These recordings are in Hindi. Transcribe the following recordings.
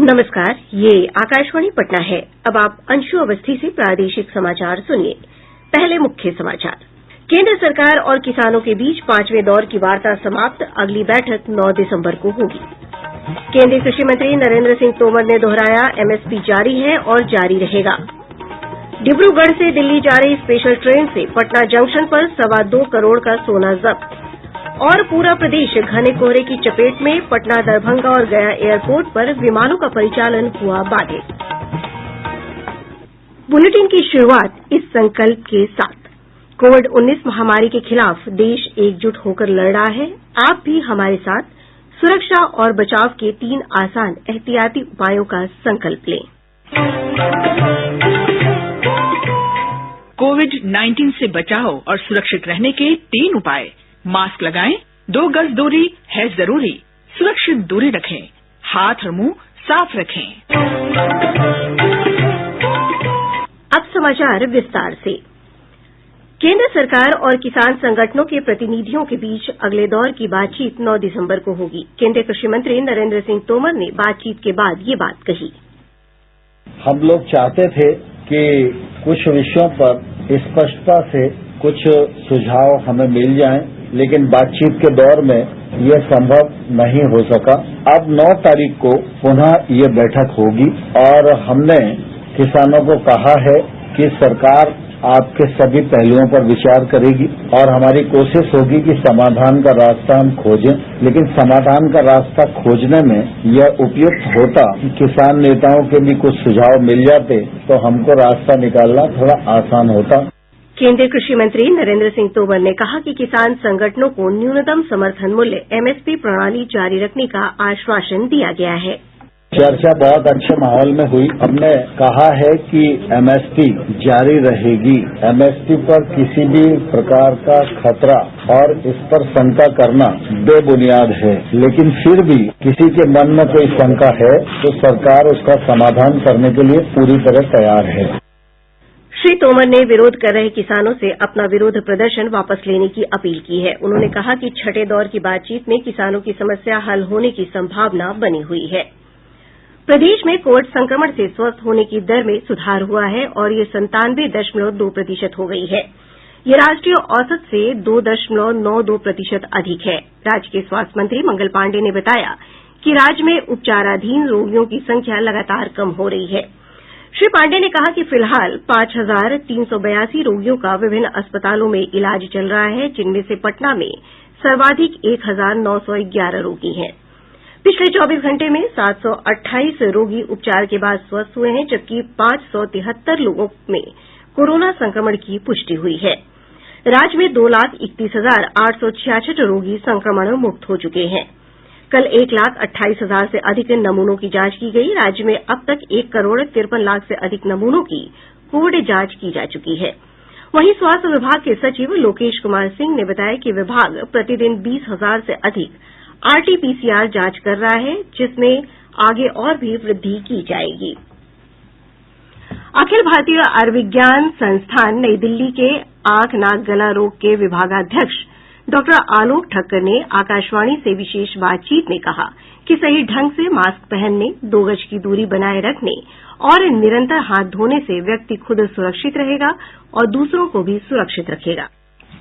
नमस्कार, ये आकाशवाणी पटना है। अब आप अंशु अवस्थी से प्रादेशिक समाचार सुनिए। पहले मुख्य समाचार। केंद्र सरकार और किसानों के बीच 5वें दौर की वार्ता समाप्त, अगली बैठक 9 दिसंबर को होगी। केंद्रीय कृषि मंत्री नरेंद्र सिंह तोमर ने दोहराया, एमएसपी जारी है और जारी रहेगा। डिब्रूगढ़ से दिल्ली जा रही स्पेशल ट्रेन से पटना जंक्शन पर 2.25 करोड़ का सोना जब्त। और पूरा प्रदेश घने कोहरे की चपेट में, पटना, दरभंगा और गया एयरपोर्ट पर विमानों का परिचालन हुआ बाधित। बुलेटिन की शुरूआत इस संकल्प के साथ। कोविड-19 महामारी के खिलाफ देश एकजुट होकर लड़ रहा है। आप भी हमारे साथ सुरक्षा और बचाव के 3 आसान एहतियाती उपायों का संकल्प लें। कोविड-19 से बचाव और सुरक्षित रहने के 3 उपाय। मास्क लगाएं, 2 गज दूरी है जरूरी, सुरक्षित दूरी रखें, हाथ और मुंह साफ रखें। अब समाचार विस्तार से। केंद्र सरकार और किसान संगठनों के प्रतिनिधियों के बीच अगले दौर की बातचीत 9 दिसंबर को होगी। केंद्रीय कृषि मंत्री नरेंद्र सिंह तोमर ने बातचीत के बाद ये बात कही। हम लोग चाहते थे कि कुछ विषयों पर स्पष्टता से कुछ सुझाव हमें मिल जाएं, लेकिन बातचीत के दौर में ये संभव नहीं हो सका। अब 9 तारीख को पुनः ये बैठक होगी और हमने किसानों को कहा है कि सरकार आपके सभी पहलुओं पर विचार करेगी और हमारी कोशिश होगी कि समाधान का रास्ता हम खोजें। लेकिन समाधान का रास्ता खोजने में यह उपयुक्त होता कि किसान नेताओं के भी कुछ सुझाव मिल जाते तो हमको रास्ता निकालना थोड़ा आसान होता। केंद्रीय कृषि मंत्री नरेंद्र सिंह तोमर ने कहा कि किसान संगठनों को न्यूनतम समर्थन मूल्य एमएसपी प्रणाली जारी रखने का आश्वासन दिया गया है। चर्चा बहुत अच्छे माहौल में हुई। हमने कहा है कि एमएसपी जारी रहेगी। एमएसपी पर किसी भी प्रकार का खतरा और इस पर शंका करना बेबुनियाद है, लेकिन फिर भी किसी के मन में कोई शंका है तो सरकार उसका समाधान करने के लिए पूरी तरह तैयार है। श्री तोमर ने विरोध कर रहे किसानों से अपना विरोध प्रदर्शन वापस लेने की अपील की है। उन्होंने कहा कि छठे दौर की बातचीत में किसानों की समस्या हल होने की संभावना बनी हुई है। प्रदेश में कोविड संक्रमण से स्वस्थ होने की दर में सुधार हुआ है और ये 97.2% हो गई है। ये राष्ट्रीय औसत से 2.92% अधिक है। राज्य के स्वास्थ्य मंत्री मंगल पांडेय ने बताया कि राज्य में उपचाराधीन रोगियों की संख्या लगातार कम हो रही है। श्री पांडेय ने कहा कि फिलहाल 5,382 रोगियों का विभिन्न अस्पतालों में इलाज चल रहा है, जिनमें से पटना में सर्वाधिक 1,911 रोगी हैं। पिछले 24 घंटे में 728 रोगी उपचार के बाद स्वस्थ हुए हैं, जबकि 573 लोगों में कोरोना संक्रमण की पुष्टि हुई है। राज्य में 2,31,866 रोगी संक्रमण मुक्त हो चुके हैं। कल 1,28,000 से अधिक नमूनों की जांच की गई। राज्य में अब तक 1,53,00,000 से अधिक नमूनों की कोविड जांच की जा चुकी है। वहीं स्वास्थ्य विभाग के सचिव लोकेश कुमार सिंह ने बताया कि विभाग प्रतिदिन 20,000 से अधिक आरटीपीसीआर जांच कर रहा है, जिसमें आगे और भी वृद्धि की जाएगी। अखिल भारतीय आयुर्विज्ञान संस्थान नई दिल्ली के आंख, नाक, गला रोग के विभागाध्यक्ष डॉक्टर आलोक ठक्कर ने आकाशवाणी से विशेष बातचीत में कहा कि सही ढंग से मास्क पहनने, 2 गज की दूरी बनाए रखने और निरंतर हाथ धोने से व्यक्ति खुद सुरक्षित रहेगा और दूसरों को भी सुरक्षित रखेगा।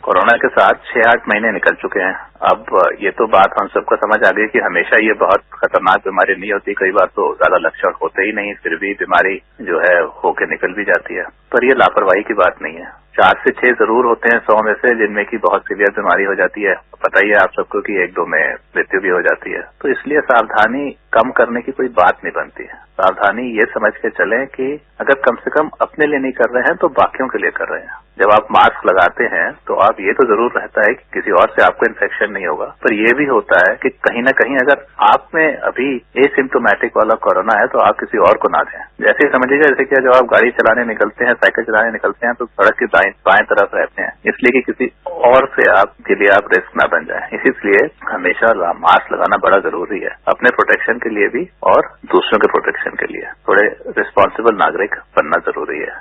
कोरोना के साथ 6-8 महीने निकल चुके हैं। अब ये तो बात हम सबको समझ आ गई कि हमेशा ये बहुत खतरनाक बीमारी नहीं होती। कई बार तो ज्यादा लक्षण होते ही नहीं, फिर भी बीमारी जो है होके निकल भी जाती है। पर ये लापरवाही की बात नहीं है। 4 से 6 जरूर होते हैं 100 में से, जिनमें की बहुत सीवियर बीमारी हो जाती है। पता ही है आप सबको कि 1-2 में मृत्यु भी हो जाती है। तो इसलिए सावधानी कम करने की कोई बात नहीं बनती है। सावधानी ये समझ के चलें कि अगर कम से कम अपने लिए नहीं कर रहे हैं तो बाकियों के लिए कर रहे हैं। जब आप मास्क लगाते हैं तो आप ये तो जरूर रहता है कि किसी और से आपको इन्फेक्शन नहीं होगा, पर यह भी होता है कि कहीं न कहीं अगर आप में अभी एसिम्प्टोमेटिक वाला कोरोना है तो आप किसी और को ना दें। जैसे समझ लीजिए, जैसे कि जब आप गाड़ी चलाने निकलते हैं, साइकिल चलाने निकलते हैं तो सड़क की बाएं तरफ रहते हैं, इसलिए कि किसी और से आपके लिए आप रिस्क ना बन जाए। इसलिए हमेशा मास्क लगाना बड़ा जरूरी है, अपने प्रोटेक्शन के लिए भी और दूसरों के प्रोटेक्शन के लिए। थोड़े रिस्पॉन्सिबल नागरिक बनना जरूरी है।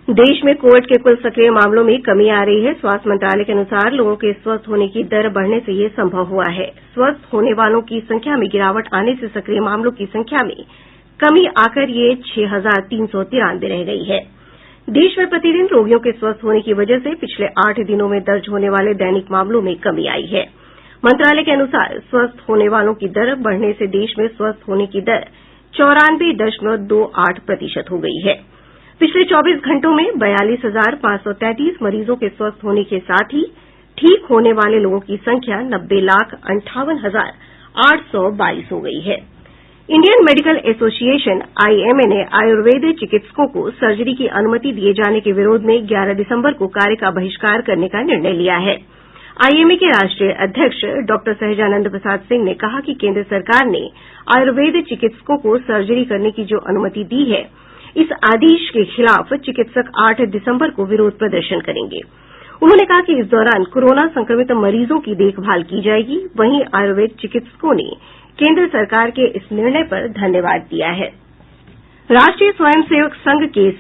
देश में कोविड के कुल सक्रिय मामलों में कमी आ रही है। स्वास्थ्य मंत्रालय के अनुसार लोगों के स्वस्थ होने की दर बढ़ने से ये संभव हुआ है। स्वस्थ होने वालों की संख्या में गिरावट आने से सक्रिय मामलों की संख्या में कमी आकर ये 6,393 रह गई है। देश में प्रतिदिन रोगियों के स्वस्थ होने की वजह से पिछले 8 दिनों में दर्ज होने वाले दैनिक मामलों में कमी आई है। मंत्रालय के अनुसार स्वस्थ होने वालों की दर बढ़ने से देश में स्वस्थ होने की दर 94.28% हो गई है। पिछले 24 घंटों में 42,533 मरीजों के स्वस्थ होने के साथ ही ठीक होने वाले लोगों की संख्या 90,58,822 हो गई है। इंडियन मेडिकल एसोसिएशन (आईएमए) ने आयुर्वेद चिकित्सकों को सर्जरी की अनुमति दिए जाने के विरोध में 11 दिसंबर को कार्य का बहिष्कार करने का निर्णय लिया है। आईएमए के राष्ट्रीय अध्यक्ष डॉक्टर सहजानंद प्रसाद सिंह ने कहा कि केंद्र सरकार ने आयुर्वेद चिकित्सकों को सर्जरी करने की जो अनुमति दी है, इस आदेश के खिलाफ चिकित्सक 8 दिसंबर को विरोध प्रदर्शन करेंगे। उन्होंने कहा कि इस दौरान कोरोना संक्रमित मरीजों की देखभाल की जाएगी। वहीं आयुर्वेद चिकित्सकों ने केंद्र सरकार के इस निर्णय पर धन्यवाद दिया है। राष्ट्रीय स्वयंसेवक संघ के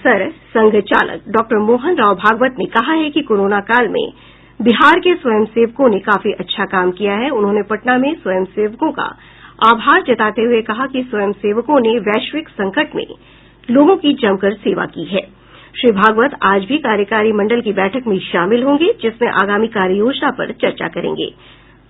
संघ चालक डॉक्टर मोहन राव भागवत ने कहा है कि कोरोना काल में बिहार के स्वयंसेवकों ने काफी अच्छा काम किया है। उन्होंने पटना में स्वयंसेवकों का आभार जताते हुए कहा कि स्वयंसेवकों ने वैश्विक संकट में लोगों की जमकर सेवा की है। श्री भागवत आज भी कार्यकारी मंडल की बैठक में शामिल होंगे, जिसमें आगामी कार्ययोजना पर चर्चा करेंगे।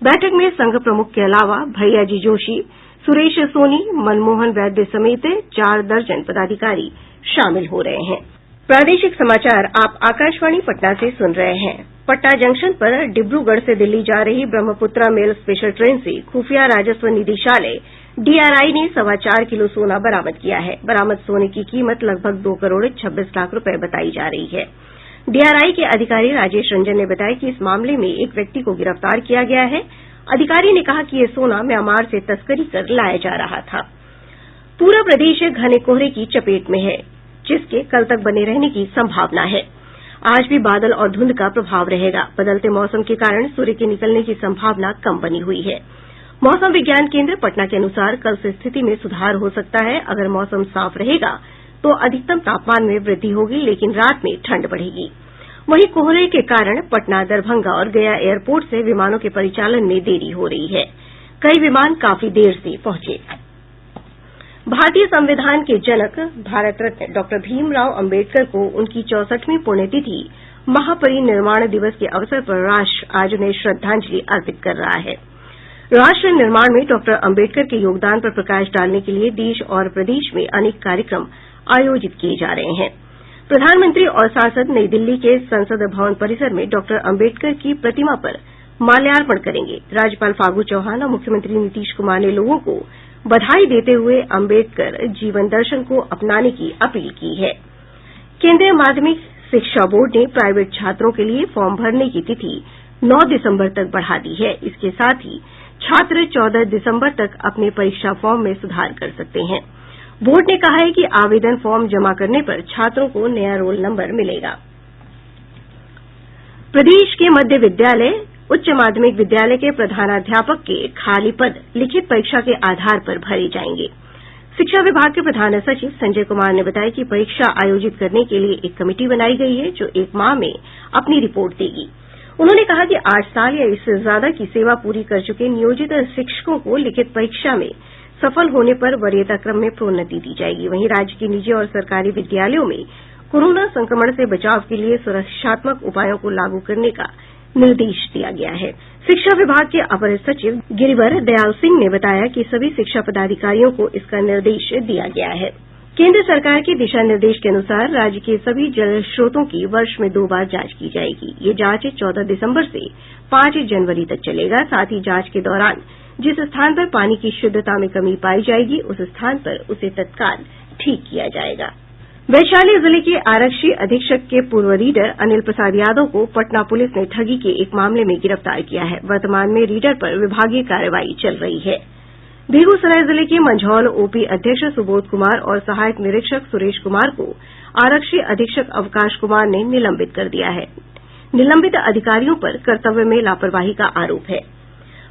बैठक में संघ प्रमुख के अलावा भैयाजी जोशी, सुरेश सोनी, मनमोहन वैद्य समेत 4 दर्जन पदाधिकारी शामिल हो रहे हैं। प्रादेशिक समाचार आप आकाशवाणी पटना से सुन रहे हैं। पटना जंक्शन पर डिब्रूगढ़ से दिल्ली जा रही ब्रह्मपुत्रा मेल स्पेशल ट्रेन से खुफिया राजस्व निदेशालय डीआरआई ने 4.25 किलो सोना बरामद किया है। बरामद सोने की कीमत लगभग 2 करोड़ 26 लाख रुपए बताई जा रही है। डीआरआई के अधिकारी राजेश रंजन ने बताया कि इस मामले में एक व्यक्ति को गिरफ्तार किया गया है। अधिकारी ने कहा कि ये सोना म्यांमार से तस्करी कर लाया जा रहा था। पूरा प्रदेश घने कोहरे की चपेट में है, जिसके कल तक बने रहने की संभावना है। आज भी बादल और धुंध का प्रभाव रहेगा। बदलते मौसम के कारण सूर्य के निकलने की संभावना कम बनी हुई है। मौसम विज्ञान केंद्र पटना के अनुसार कल से स्थिति में सुधार हो सकता है। अगर मौसम साफ रहेगा तो अधिकतम तापमान में वृद्धि होगी, लेकिन रात में ठंड बढ़ेगी। वहीं कोहरे के कारण पटना, दरभंगा और गया एयरपोर्ट से विमानों के परिचालन में देरी हो रही है। कई विमान काफी देर से पहुंचे। भारतीय संविधान के जनक भारत रत्न डॉक्टर भीमराव अम्बेडकर को उनकी 64वीं पुण्यतिथि महापरिनिर्वाण दिवस के अवसर पर राष्ट्र आज उन्हें श्रद्धांजलि अर्पित कर रहा है। राष्ट्र निर्माण में डॉक्टर अम्बेडकर के योगदान पर प्रकाश डालने के लिए देश और प्रदेश में अनेक कार्यक्रम आयोजित किए जा रहे हैं। प्रधानमंत्री और सांसद नई दिल्ली के संसद भवन परिसर में डॉक्टर अम्बेडकर की प्रतिमा पर माल्यार्पण करेंगे। राज्यपाल फागू चौहान और मुख्यमंत्री नीतीश कुमार ने लोगों को बधाई देते हुए अम्बेडकर जीवन दर्शन को अपनाने की अपील की है। केंद्रीय माध्यमिक शिक्षा बोर्ड ने प्राइवेट छात्रों के लिए फॉर्म भरने की तिथि 9 दिसंबर तक बढ़ा दी है। इसके साथ ही छात्र 14 दिसंबर तक अपने परीक्षा फॉर्म में सुधार कर सकते हैं। बोर्ड ने कहा है कि आवेदन फॉर्म जमा करने पर छात्रों को नया रोल नंबर मिलेगा। प्रदेश के मध्य विद्यालय, उच्च माध्यमिक विद्यालय के प्रधानाध्यापक के खाली पद लिखित परीक्षा के आधार पर भरे जाएंगे। शिक्षा विभाग के प्रधान सचिव संजय कुमार ने बताया कि परीक्षा आयोजित करने के लिए एक कमिटी बनाई गई है, जो 1 माह में अपनी रिपोर्ट देगी। उन्होंने कहा कि 8 साल या इससे ज्यादा की सेवा पूरी कर चुके नियोजित शिक्षकों को लिखित परीक्षा में सफल होने पर वरीयता क्रम में प्रोन्नति दी जाएगी। वहीं राज्य के निजी और सरकारी विद्यालयों में कोरोना संक्रमण से बचाव के लिए सुरक्षात्मक उपायों को लागू करने का निर्देश दिया गया है। शिक्षा विभाग के अपर सचिव गिरिवर दयाल सिंह ने बताया कि सभी शिक्षा पदाधिकारियों को इसका निर्देश दिया गया है। केंद्र सरकार के दिशा निर्देश के अनुसार राज्य के सभी जल स्रोतों की वर्ष में 2 बार जांच की जाएगी। ये जांच 14 दिसंबर से 5 जनवरी तक चलेगा। साथ ही जांच के दौरान जिस स्थान पर पानी की शुद्धता में कमी पाई जाएगी, उस स्थान पर उसे तत्काल ठीक किया जाएगा। वैशाली जिले के आरक्षी अधीक्षक के पूर्व रीडर अनिल प्रसाद यादव को पटना पुलिस ने ठगी के एक मामले में गिरफ्तार किया है। वर्तमान में रीडर पर विभागीय कार्रवाई चल रही है। बेगूसराय जिले के मंझौल ओपी अध्यक्ष सुबोध कुमार और सहायक निरीक्षक सुरेश कुमार को आरक्षी अधीक्षक अवकाश कुमार ने निलंबित कर दिया है। निलंबित अधिकारियों पर कर्तव्य में लापरवाही का आरोप है।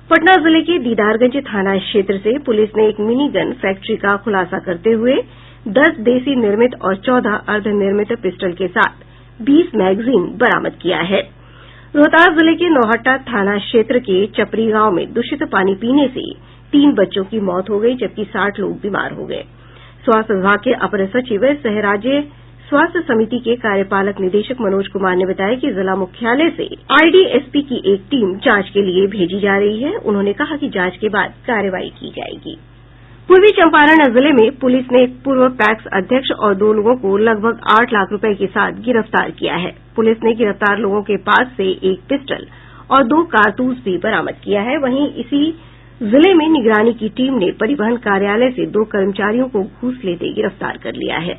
पटना जिले के दीदारगंज थाना क्षेत्र से पुलिस ने एक मिनी गन फैक्ट्री का खुलासा करते हुए 10 देसी निर्मित और 14 अर्धनिर्मित पिस्टल के साथ 20 मैगजीन बरामद किया है। रोहतास जिले के नौहट्टा थाना क्षेत्र के चपरी गांव में दूषित पानी पीने से 3 बच्चों की मौत हो गई, जबकि 60 लोग बीमार हो गए। स्वास्थ्य विभाग के अपर सचिव सह राज्य स्वास्थ्य समिति के कार्यपालक निदेशक मनोज कुमार ने बताया कि जिला मुख्यालय से आईडीएसपी की एक टीम जांच के लिए भेजी जा रही है। उन्होंने कहा कि जांच के बाद कार्रवाई की जाएगी। पूर्वी चंपारण जिले में पुलिस ने एक पूर्व पैक्स अध्यक्ष और 2 लोगों को लगभग 8 लाख रुपए के साथ गिरफ्तार किया है। पुलिस ने गिरफ्तार लोगों के पास से एक पिस्टल और 2 कारतूस भी बरामद किया है। वहीं इसी जिले में निगरानी की टीम ने परिवहन कार्यालय से 2 कर्मचारियों को घूस लेते गिरफ्तार कर लिया है।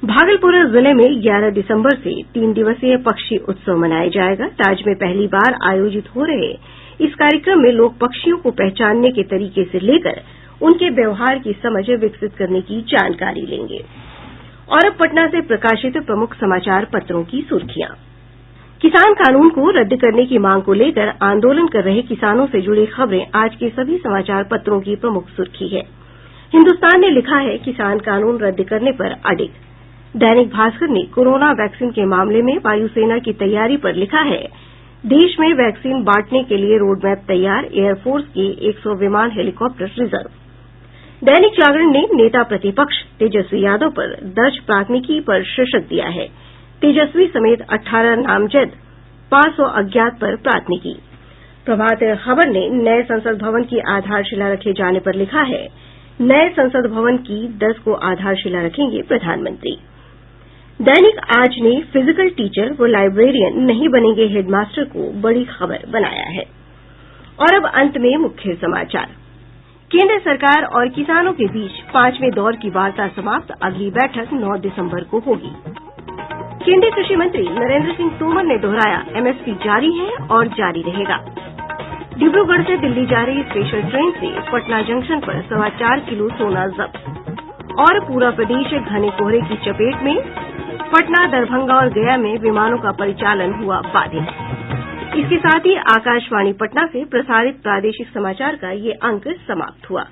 भागलपुर जिले में 11 दिसंबर से 3 दिवसीय पक्षी उत्सव मनाया जाएगा। राज्य में पहली बार आयोजित हो रहे इस कार्यक्रम में लोग पक्षियों को पहचानने के तरीके से लेकर उनके व्यवहार की समझ विकसित करने की जानकारी लेंगे। और अब पटना से प्रकाशित प्रमुख समाचार पत्रों की सुर्खियां। किसान कानून को रद्द करने की मांग को लेकर आंदोलन कर रहे किसानों से जुड़ी खबरें आज के सभी समाचार पत्रों की प्रमुख सुर्खी है। हिन्दुस्तान ने लिखा है किसान कानून रद्द करने पर अडिग। दैनिक भास्कर ने कोरोना वैक्सीन के मामले में वायुसेना की तैयारी पर लिखा है देश में वैक्सीन बांटने के लिए रोडमैप तैयार, एयरफोर्स के 100 विमान हेलीकॉप्टर रिजर्व। दैनिक जागरण ने नेता प्रतिपक्ष तेजस्वी यादव पर दर्ज प्राथमिकी पर शीर्षक दिया है तेजस्वी समेत 18 नामजद, 500 अज्ञात पर प्राथमिकी। प्रभात खबर ने नए संसद भवन की आधारशिला रखे जाने पर लिखा है नए संसद भवन की 10 को आधारशिला रखेंगे प्रधानमंत्री। दैनिक आज ने फिजिकल टीचर व लाइब्रेरियन नहीं बनेंगे हेडमास्टर को बड़ी खबर बनाया है। और अब अंत में मुख्य समाचार। केंद्र सरकार और किसानों के बीच 5वें दौर की वार्ता समाप्त। अगली बैठक 9 दिसंबर को होगी। केंद्रीय कृषि मंत्री नरेंद्र सिंह तोमर ने दोहराया एमएसपी जारी है और जारी रहेगा। डिब्रूगढ़ से दिल्ली जा रही स्पेशल ट्रेन से पटना जंक्शन पर 4.25 किलो सोना जब्त। और पूरा प्रदेश घने कोहरे की चपेट में। पटना, दरभंगा और गया में विमानों का परिचालन हुआ बाधित। इसके साथ ही आकाशवाणी पटना से प्रसारित प्रादेशिक समाचार का ये अंक समाप्त हुआ।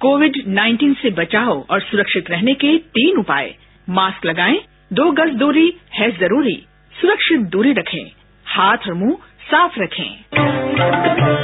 कोविड-19 से बचाव और सुरक्षित रहने के 3 उपाय। मास्क लगाएं, 2 गज दूरी है जरूरी, सुरक्षित दूरी रखें, हाथ और मुंह साफ रखें।